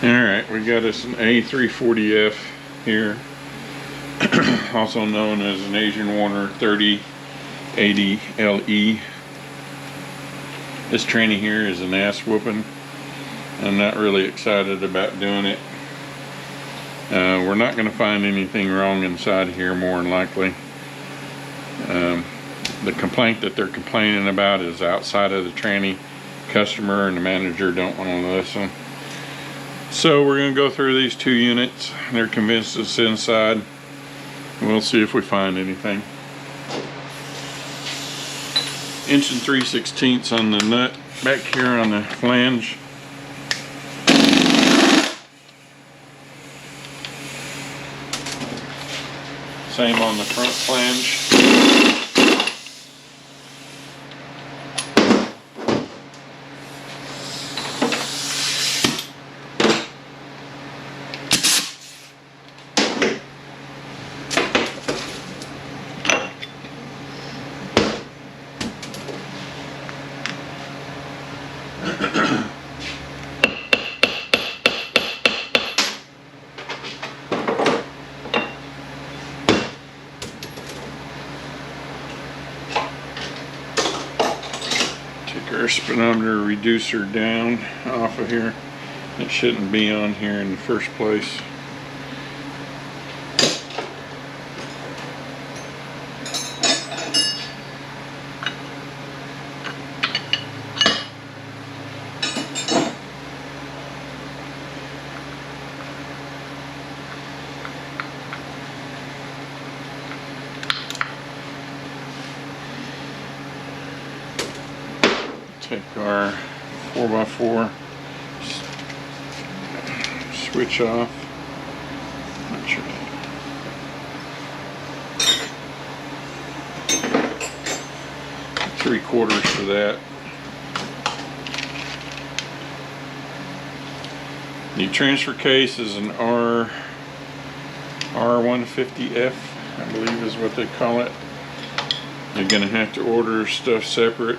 Alright, we got us an A340F here, also known as an Asian Warner 30-80LE. This tranny here is an ass whooping. I'm not really excited about doing it. We're not going to find anything wrong inside here, more than likely. The complaint that they're complaining about is outside of the tranny. Customer and the manager don't want to listen. So we're going to go through these two units. They're convinced it's inside. We'll see if we find anything. 1 3/16 on the nut back here on the flange. Same on the front flange. Our speedometer reducer down off of here. It shouldn't be on here in the first place. Take our 4x4 switch off. Not sure. 3/4 for that. The transfer case is an R150F, I believe is what they call it. You're gonna have to order stuff separate.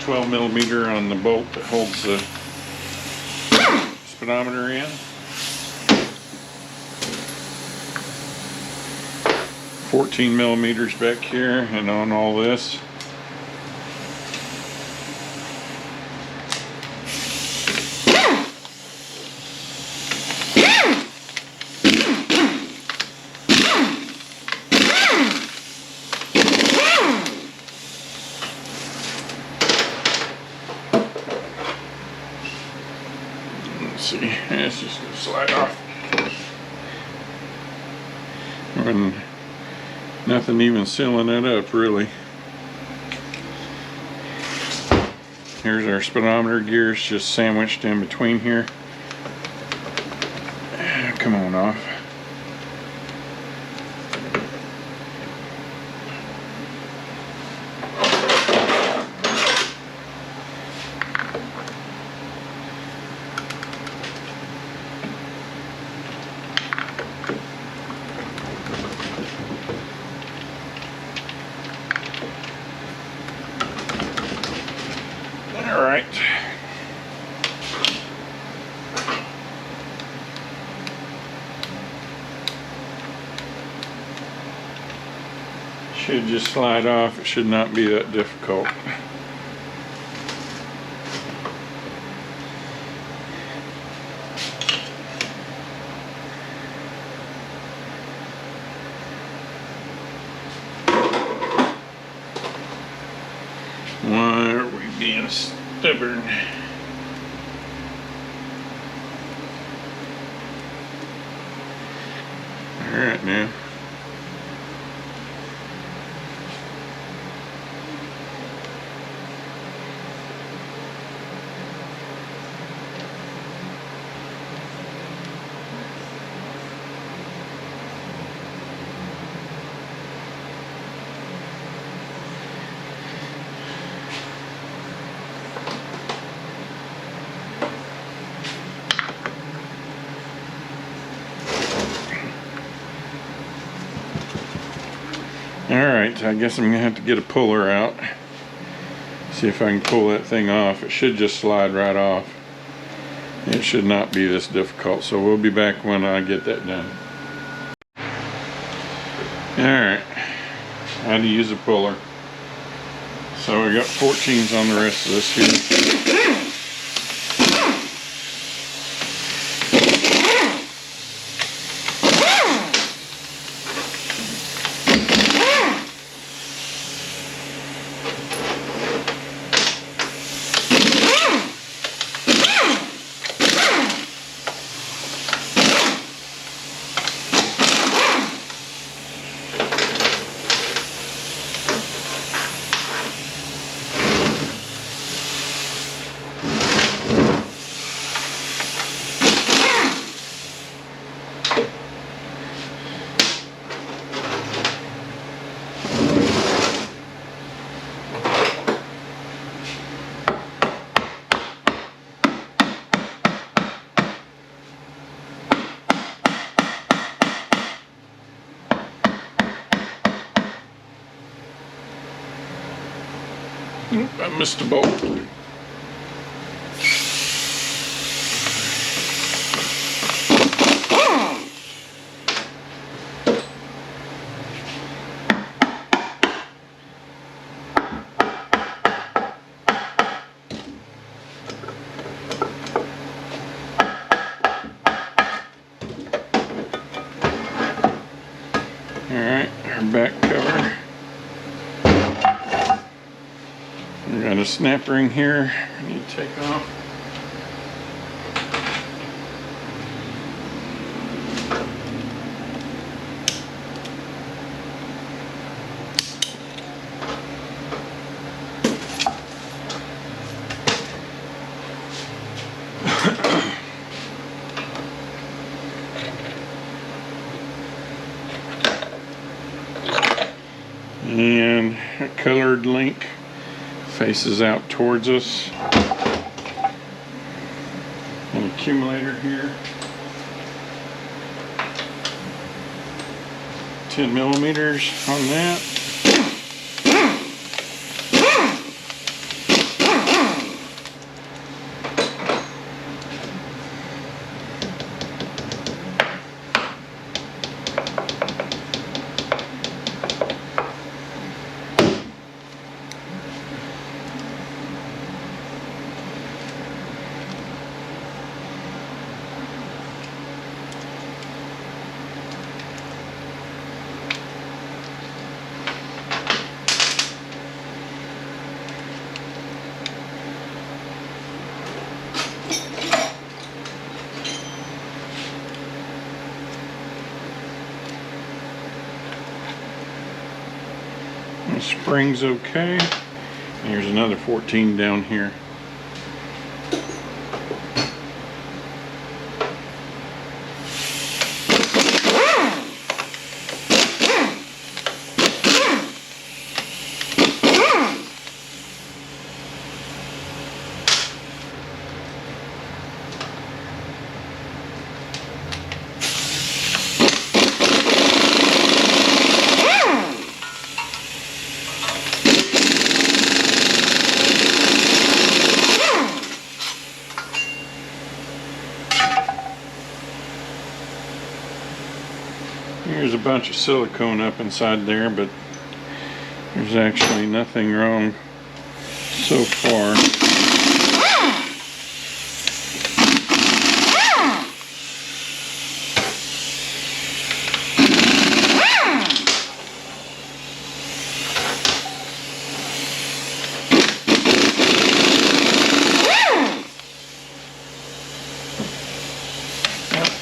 $12mm on the bolt that holds the speedometer in. 14mm back here and on all this. Let's see, it's just gonna slide off. And nothing even sealing it up, really. Here's our speedometer gears just sandwiched in between here. Come on off. All right. Should just slide off. It should not be that difficult. Why are we being stubborn? All right now. Alright, I guess I'm going to have to get a puller out. See if I can pull that thing off. It should just slide right off. It should not be this difficult, so we'll be back when I get that done. Alright, I had to use a puller. So we got 14s on the rest of this here. Oop, I missed a bolt. Alright, our back cover. We got a snap ring here we need to take off. And a colored link faces out towards us. An accumulator here. 10 millimeters on that. The spring's okay. And here's another 14 down here. Here's a bunch of silicone up inside there, but there's actually nothing wrong so far.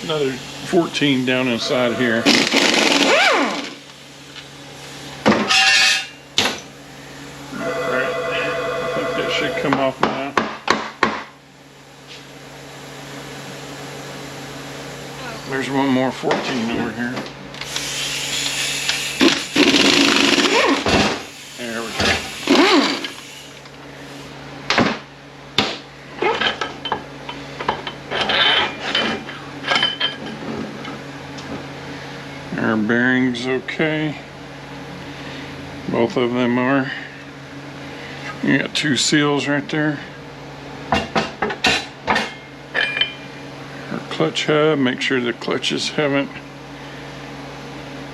Another 14 down inside here. Alright, I think that should come off now. There's one more 14 over here. There we go. Our bearings okay. Both of them are. You got two seals right there. Our clutch hub, make sure the clutches haven't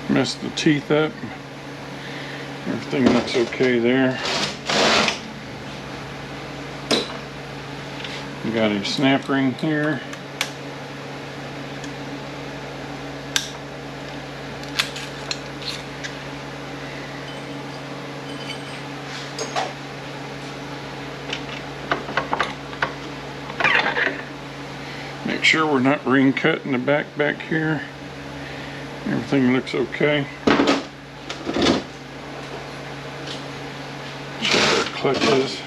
messed the teeth up. Everything looks okay there. You got a snap ring here. Make sure we're not ring cut in the back here. Everything looks okay. Check our clutches.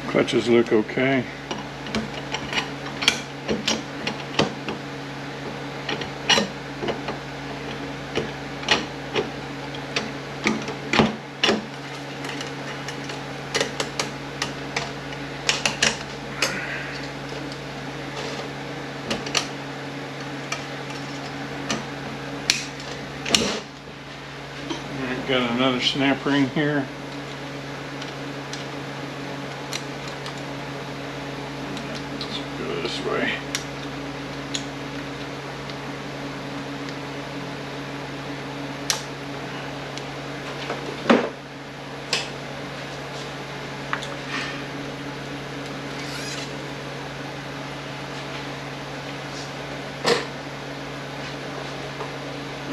Clutches look okay. Got another snap ring here. Let's go this way.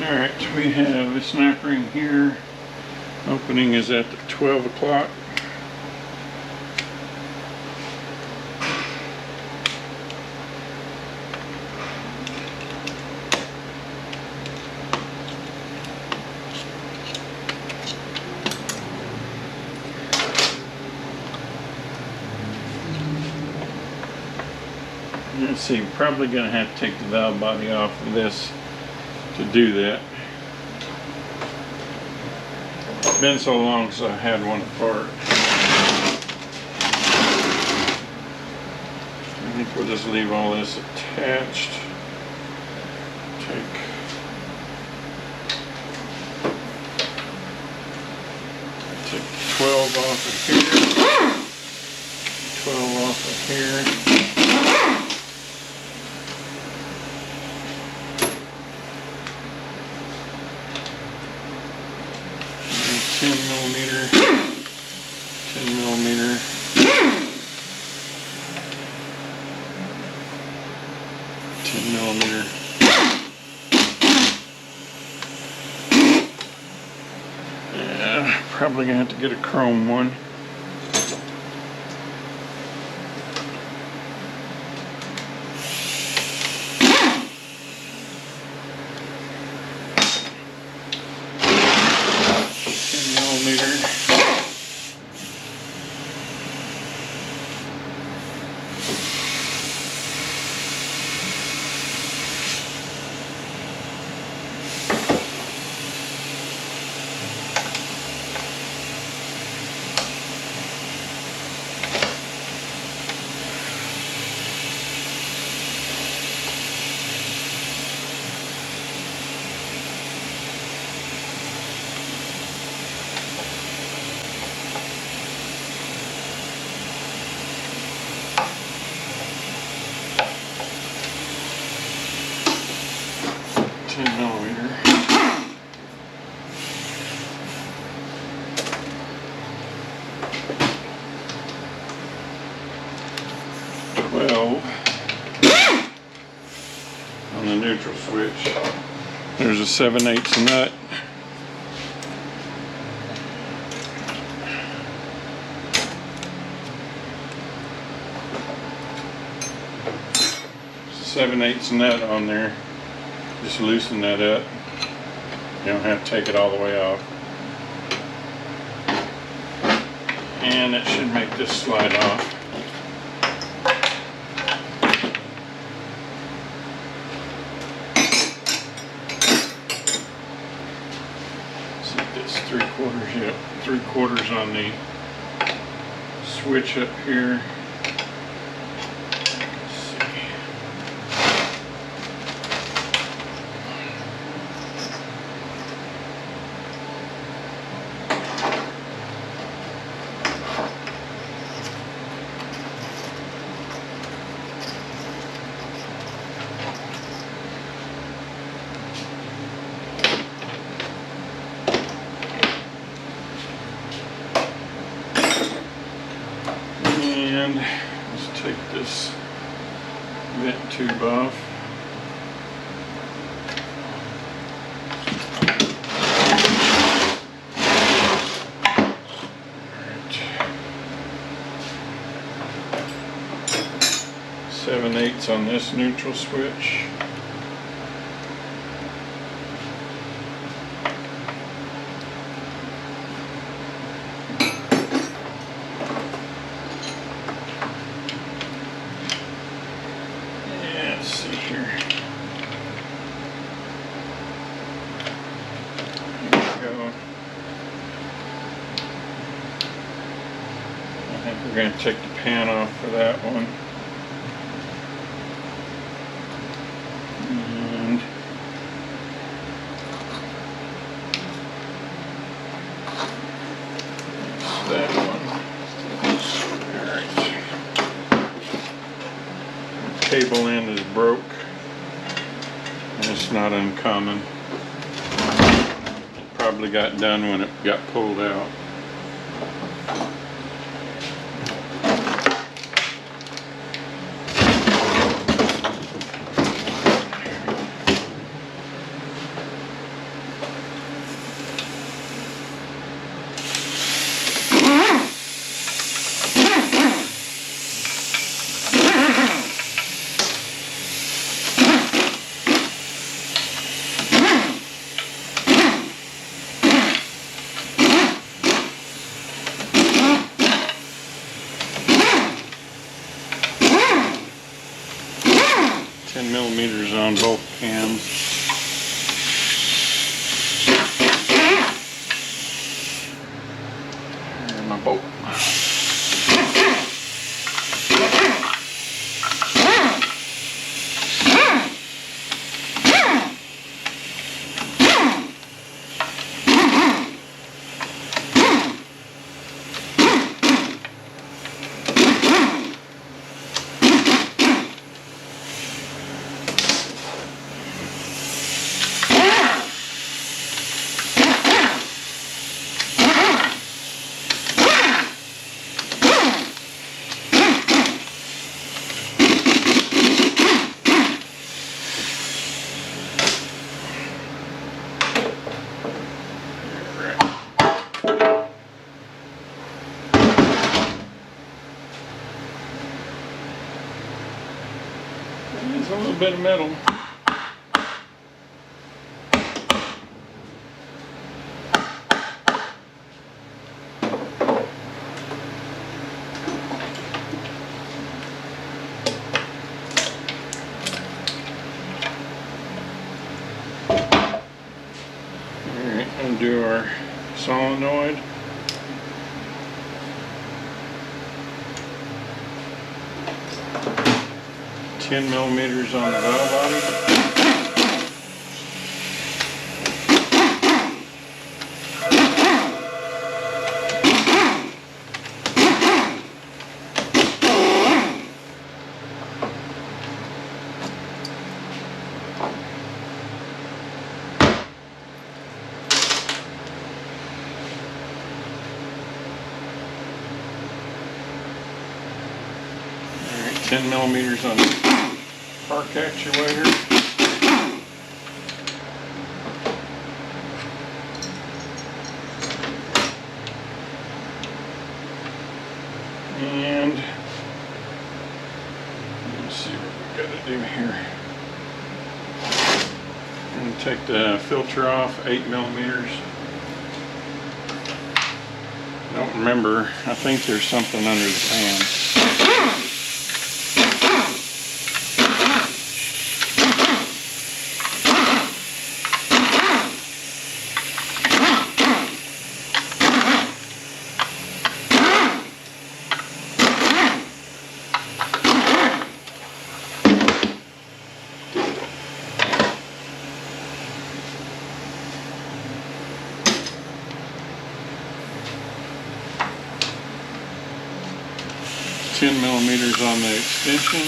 Alright, we have a snap ring here. Opening is at the 12 o'clock. Let's see, probably going to have to take the valve body off of this to do that. It's been so long since I had one apart. I think we'll just leave all this attached. Take 12 off of here. 12 off of here. 10 millimeter, 10 millimeter, 10 millimeter. Yeah, probably gonna have to get a chrome one. On the neutral switch. There's a 7/8 nut. There's a 7/8 nut on there. Just loosen that up. You don't have to take it all the way off. And that should make this slide off. It's 3/4, yep, 3/4 on the switch up here. And let's take this vent tube off. 7/8 on this neutral switch. Yeah, let's see here. There we go. I think we're going to take the pan off for that one. That one. Alright. The cable end is broke. And it's not uncommon. It probably got done when it got pulled out. 10mm on both pans. And my bolt. 'Cause a little bit of metal. Alright, undo our solenoid. $10mm on the valve body. Alright, 10mm on the park actuator. And let's see what we got to do here. I'm going to take the filter off, 8mm. I don't remember. I think there's something under the pan. $10mm on the extension.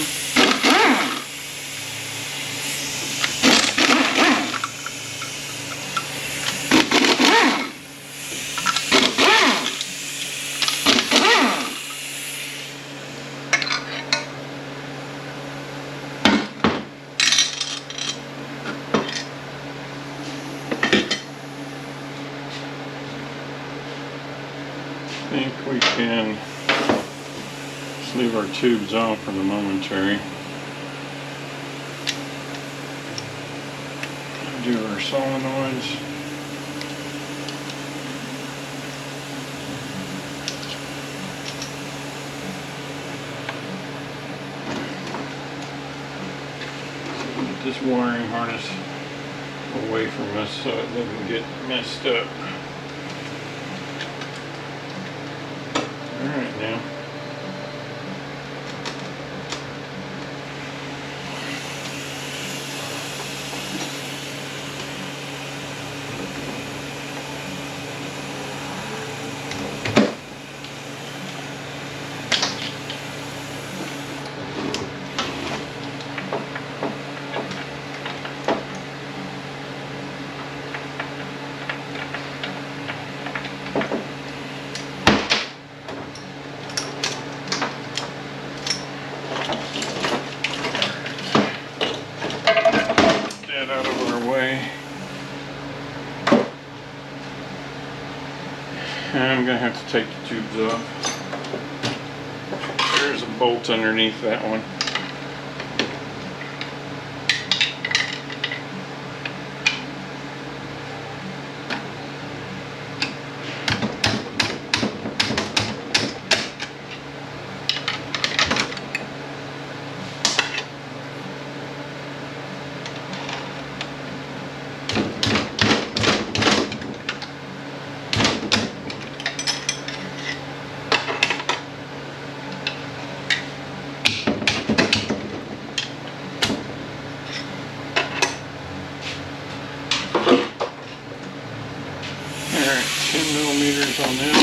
think we can just leave our tubes on for the momentary. Do our solenoids. Get this wiring harness away from us so it doesn't get messed up. Alright now. Out of our way. And I'm going to have to take the tubes off. There's a bolt underneath that one. Alright, 10 millimeters on this.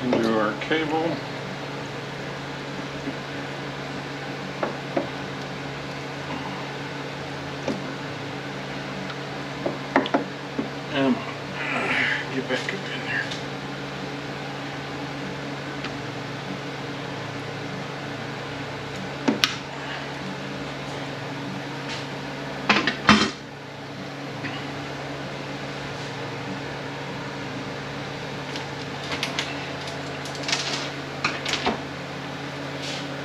Into our cable. And get back up in there.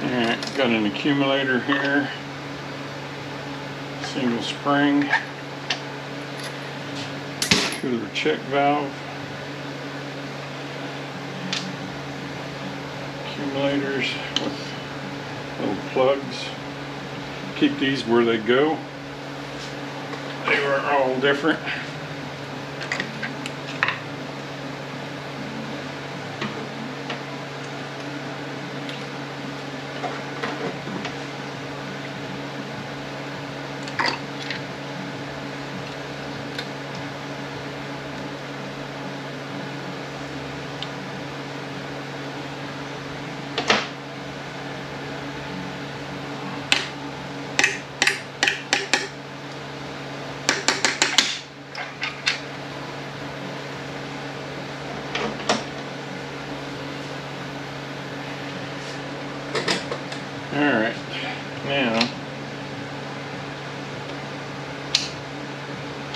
Alright, got an accumulator here, single spring, cooler check valve, accumulators with little plugs. Keep these where they go. They were all different. Alright, now,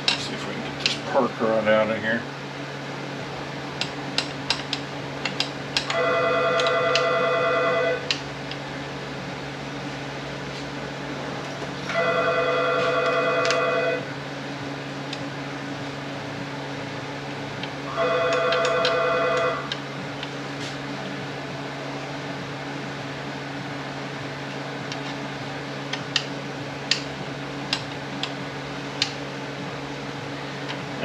let's see if we can get this park rod out of here.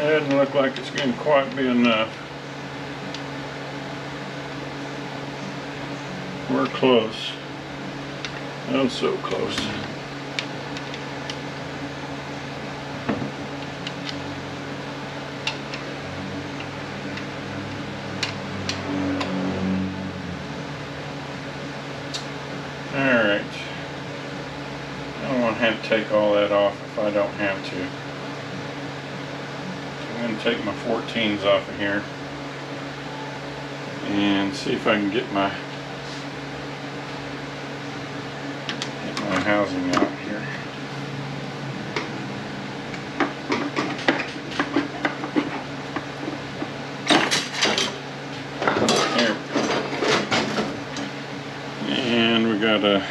It doesn't look like it's going to quite be enough. We're close. Oh, so close. Alright. I don't want to have to take all that off if I don't have to. So I'm going to take my 14s off of here and see if I can get my housing out here. There we go. And we got a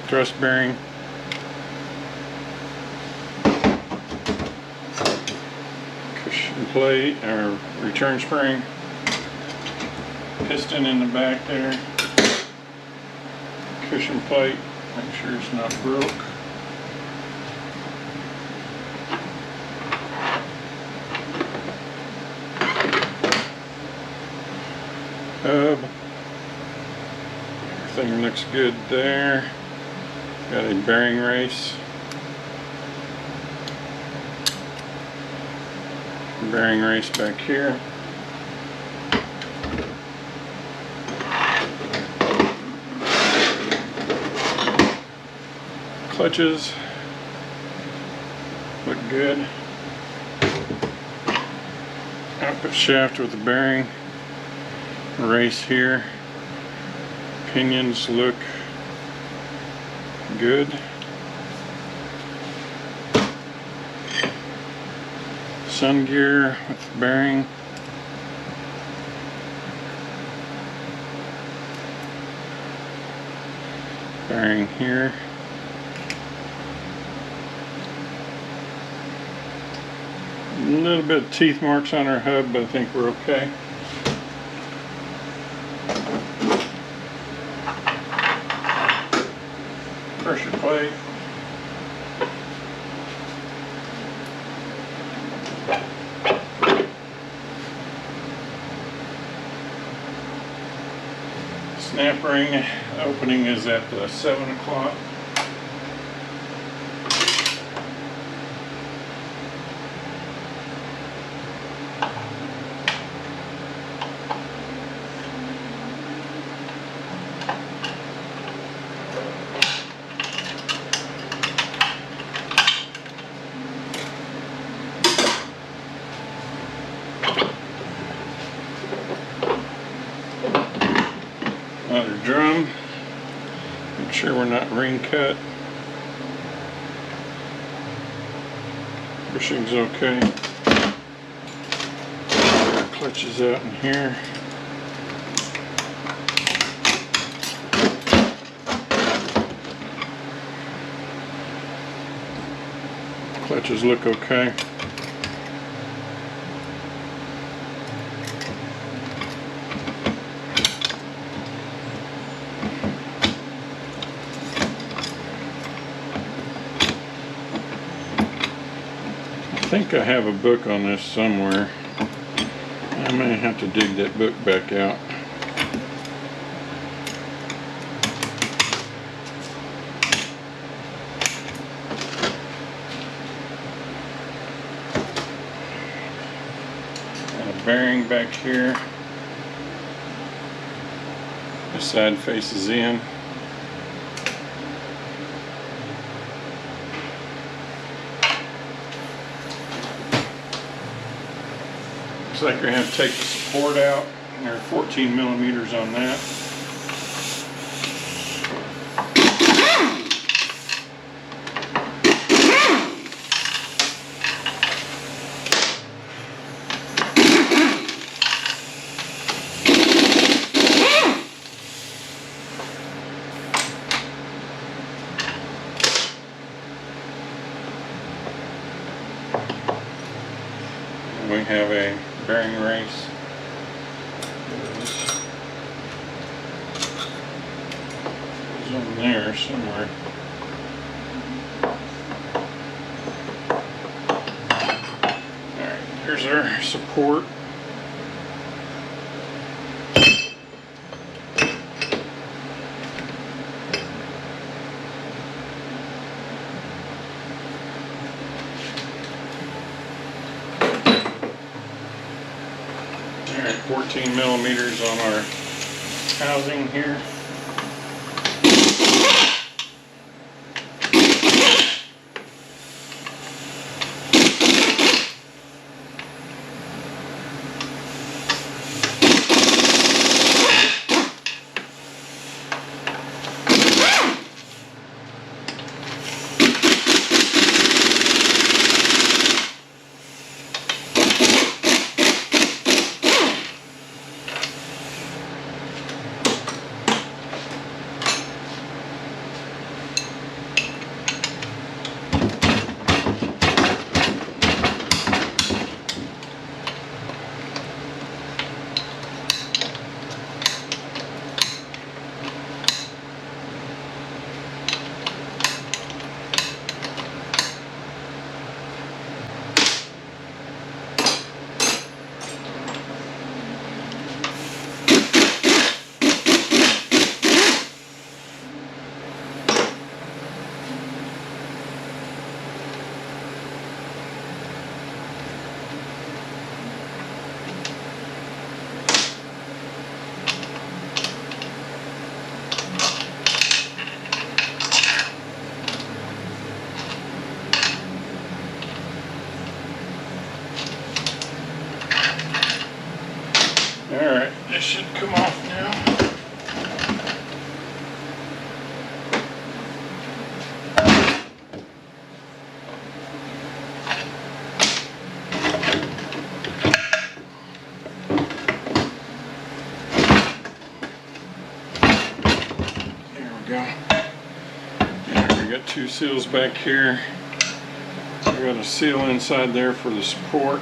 thrust bearing. Cushion plate or return spring. Piston in the back there. Cushion plate. Make sure it's not broke. Hub. Everything looks good there. Got a bearing race. Bearing race back here. Clutches look good. Output shaft with the bearing race here. Pinions look good. Sun gear with the bearing. Bearing here. A little bit of teeth marks on our hub, but I think we're okay. Pressure plate. Snap ring opening is at 7 o'clock. Another drum. Make sure we're not ring cut. Bushing's okay. Clutches out in here. Clutches look okay. I think I have a book on this somewhere. I may have to dig that book back out. Got a bearing back here. This side faces in. Looks like you're going to have to take the support out. There are 14 millimeters on that. We have a bearing race. It's on there somewhere. Alright, here's our support. Alright, 14 millimeters on our housing here. got two seals back here. We got a seal inside there for the support.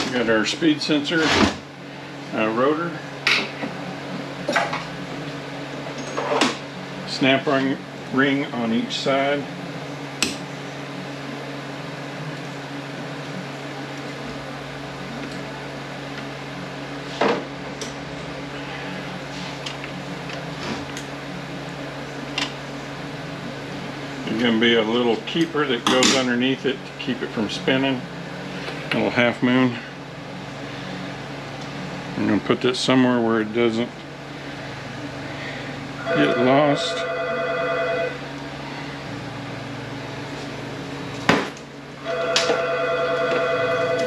We got our speed sensor rotor. Snap ring on each side. There's going to be a little keeper that goes underneath it to keep it from spinning. A little half moon. I'm going to put this somewhere where it doesn't get lost.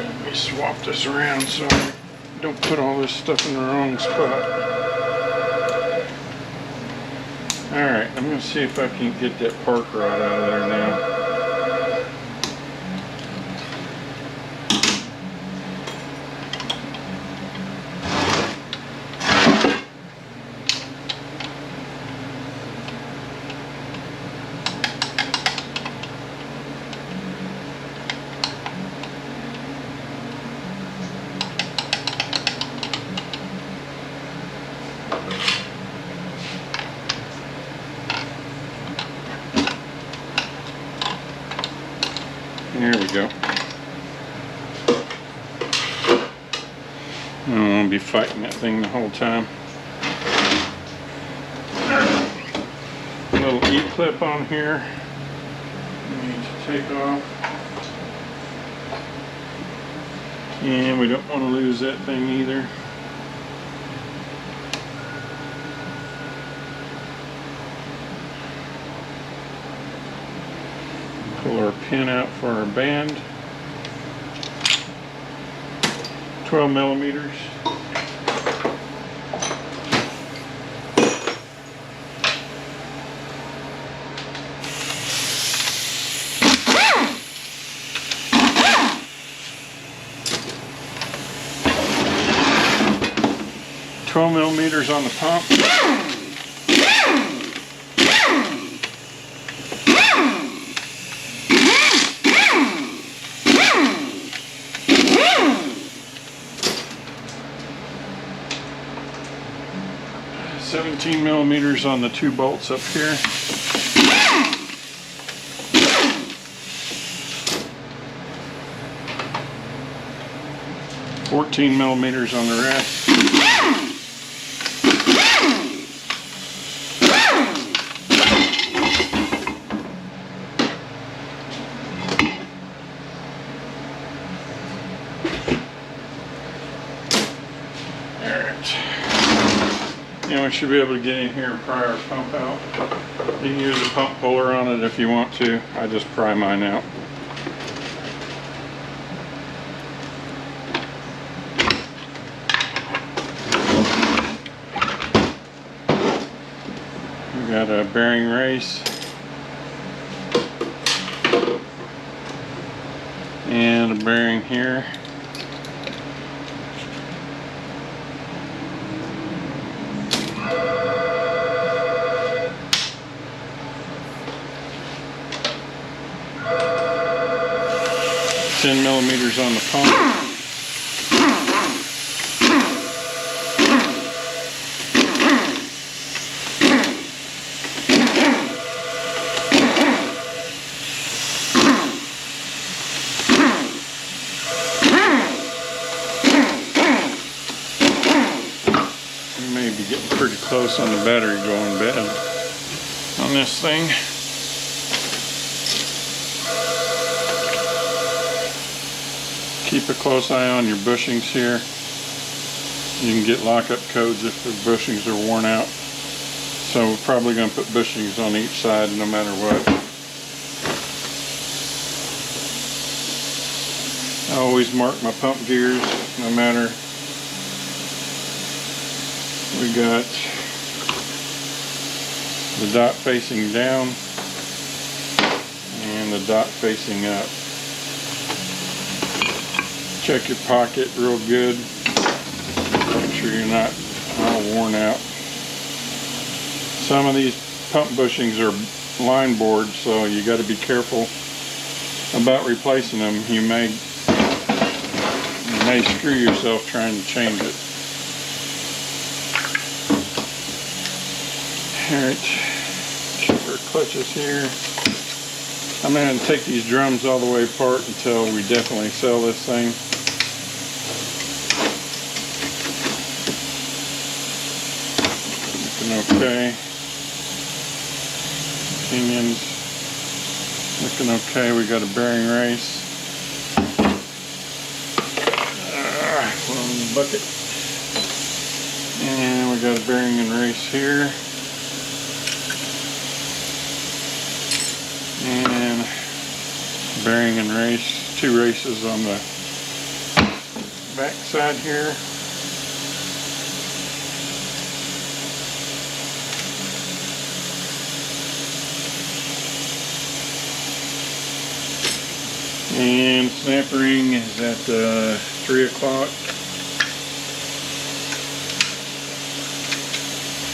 Let me swap this around so I don't put all this stuff in the wrong spot. Alright, I'm going to see if I can get that park rod out of there now. There we go. I don't want to be fighting that thing the whole time. A little E-clip on here. We need to take off. And we don't want to lose that thing either. Pull our pin out for our band. 12 millimeters. $12 on the pump. 17 millimeters on the two bolts up here. $14 millimeters on the rest. And we should be able to get in here and pry our pump out. You can use a pump puller on it if you want to. I just pry mine out. We got a bearing race and a bearing here. $10 millimeters on the pump. We may be getting pretty close on the battery going bad on this thing. Keep a close eye on your bushings here. You can get lockup codes if the bushings are worn out. So we're probably going to put bushings on each side no matter what. I always mark my pump gears no matter. We got the dot facing down and the dot facing up. Check your pocket real good. Make sure you're not all worn out. Some of these pump bushings are line board, so you got to be careful about replacing them. You may screw yourself trying to change it. Alright, keep our clutches here. I'm going to take these drums all the way apart until we definitely sell this thing. Looking okay. Pinions looking okay. We got a bearing race. Put on the bucket. And we got a bearing and race here. And bearing and race, 2 races on the back side here. And snap ring is at 3 o'clock.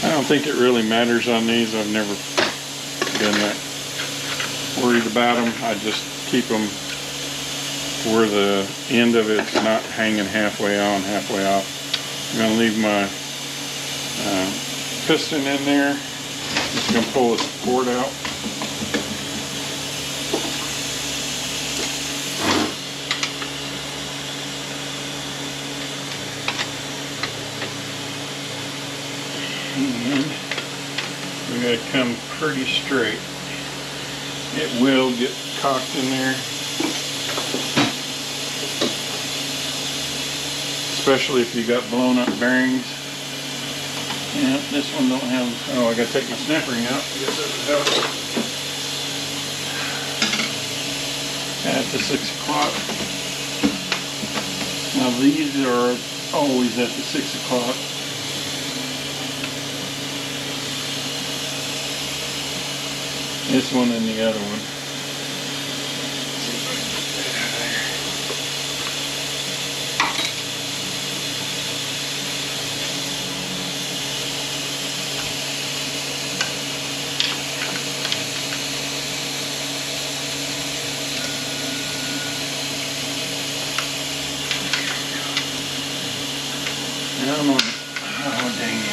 I don't think it really matters on these. I've never been that worried about them. I just keep them where the end of it's not hanging halfway on, halfway off. I'm going to leave my piston in there. Just going to pull the support out. And we got to come pretty straight. It will get cocked in there, especially if you got blown up bearings. Yeah, this one don't have. Oh, I got to take my snap ring out. I guess that would help. At the 6 o'clock. Now these are always at the 6 o'clock. This one and the other one. Come on. Oh, dang it.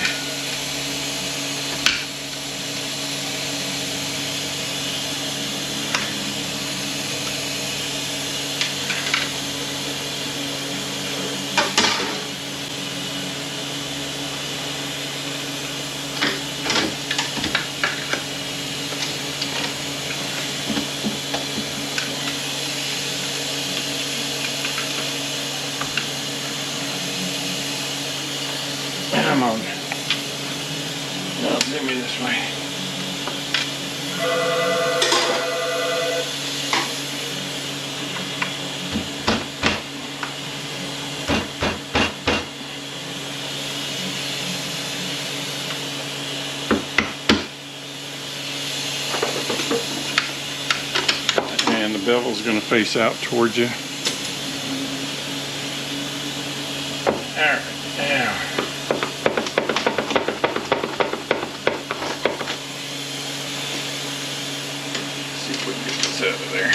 Come on. No, give me this way. And the bevel's going to face out towards you. Alright, now. Out of there.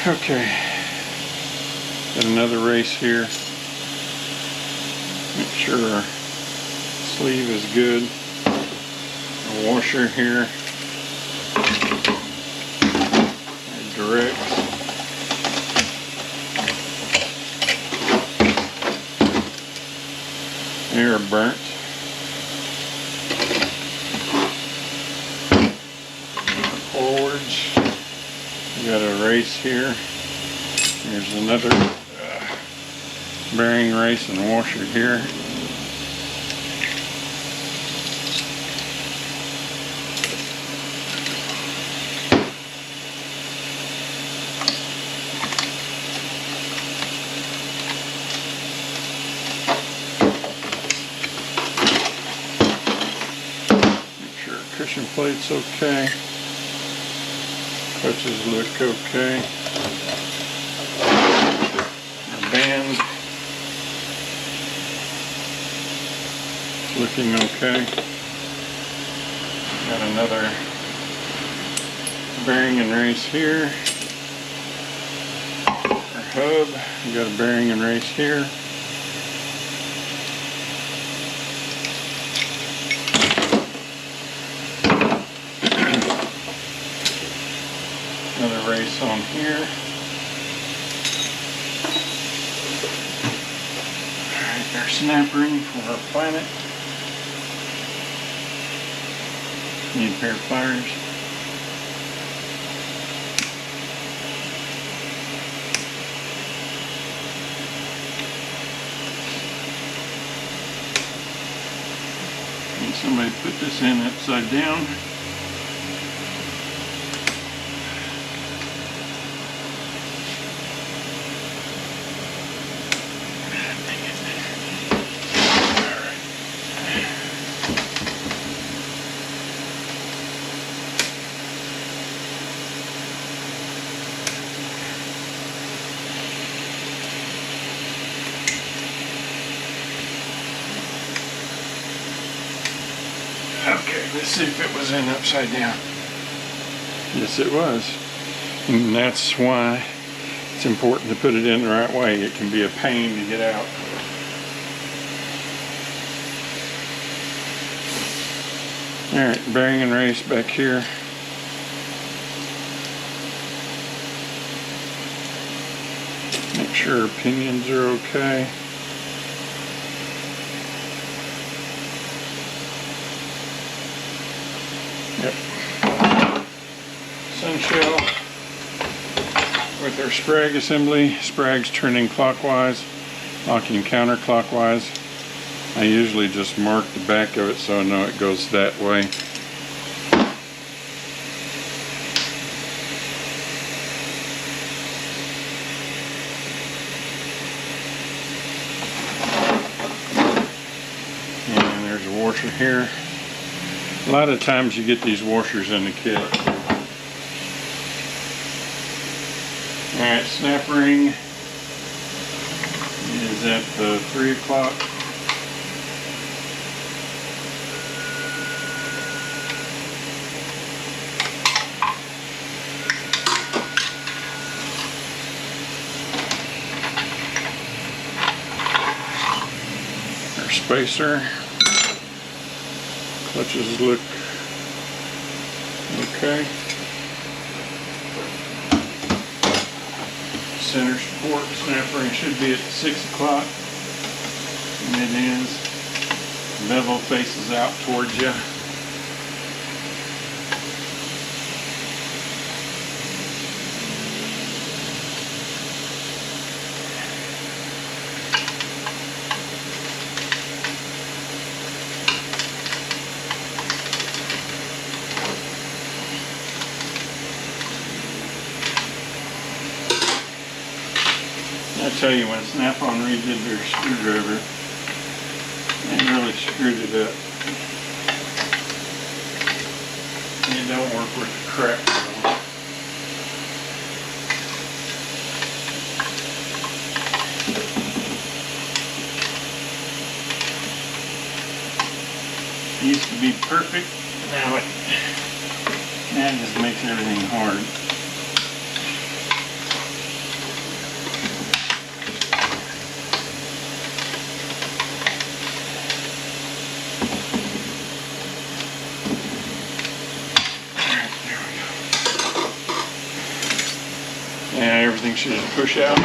Okay, got another race here. Make sure our sleeve is good. A washer here. Direct. They're burnt. Forwards. We got a race here. Here's another bearing race and washer here. Cushion plate's okay. Clutches look okay. Our band looking okay. Got another bearing and race here. Our hub, we got a bearing and race here. Another race on here. Alright, our snap ring for our planet. Need a pair of pliers. Need somebody to put this in upside down. Okay, let's see if it was in upside down. Yes, it was. And that's why it's important to put it in the right way. It can be a pain to get out. Alright, bearing and race back here. Make sure our pinions are okay. Yep. Sun shell with our sprag assembly. Sprag's turning clockwise, locking counterclockwise. I usually just mark the back of it so I know it goes that way. And there's a washer here. A lot of times you get these washers in the kit. Alright, snap ring is at the 3 o'clock. Our spacer. Clutches look okay. Center support snap ring should be at 6 o'clock. And it is. Bevel faces out towards you. I tell you, when Snap-on redid their screwdriver, they really screwed it up. It don't work with the crap. It used to be perfect, now it just makes everything hard. Yeah, everything should just push out.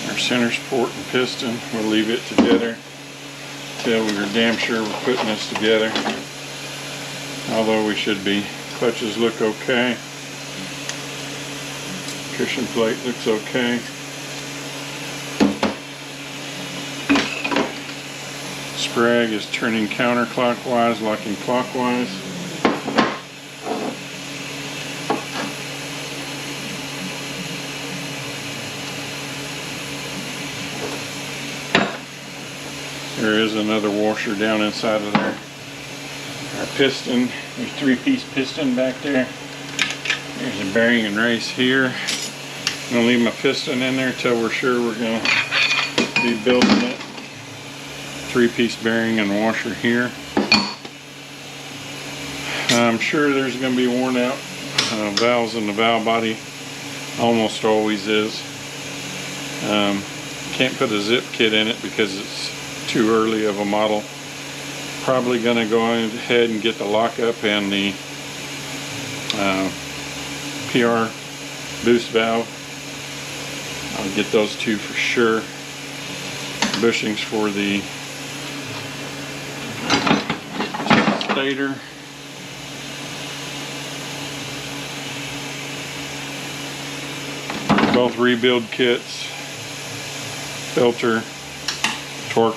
Our center support and piston, we'll leave it together till we're damn sure we're putting this together. Although we should be. Clutches look okay. Cushion plate looks okay. Sprag is turning counterclockwise, locking clockwise. There is another washer down inside of there. Our piston, there's a 3-piece piston back there. There's a bearing and race here. I'm gonna leave my piston in there till we're sure we're gonna be building it. 3-piece bearing and washer here. I'm sure there's going to be worn out valves in the valve body. Almost always is. Can't put a zip kit in it because it's too early of a model. Probably going to go ahead and get the lockup and the PR boost valve. I'll get those two for sure. Bushings for the stator. Both rebuild kits, filter, torque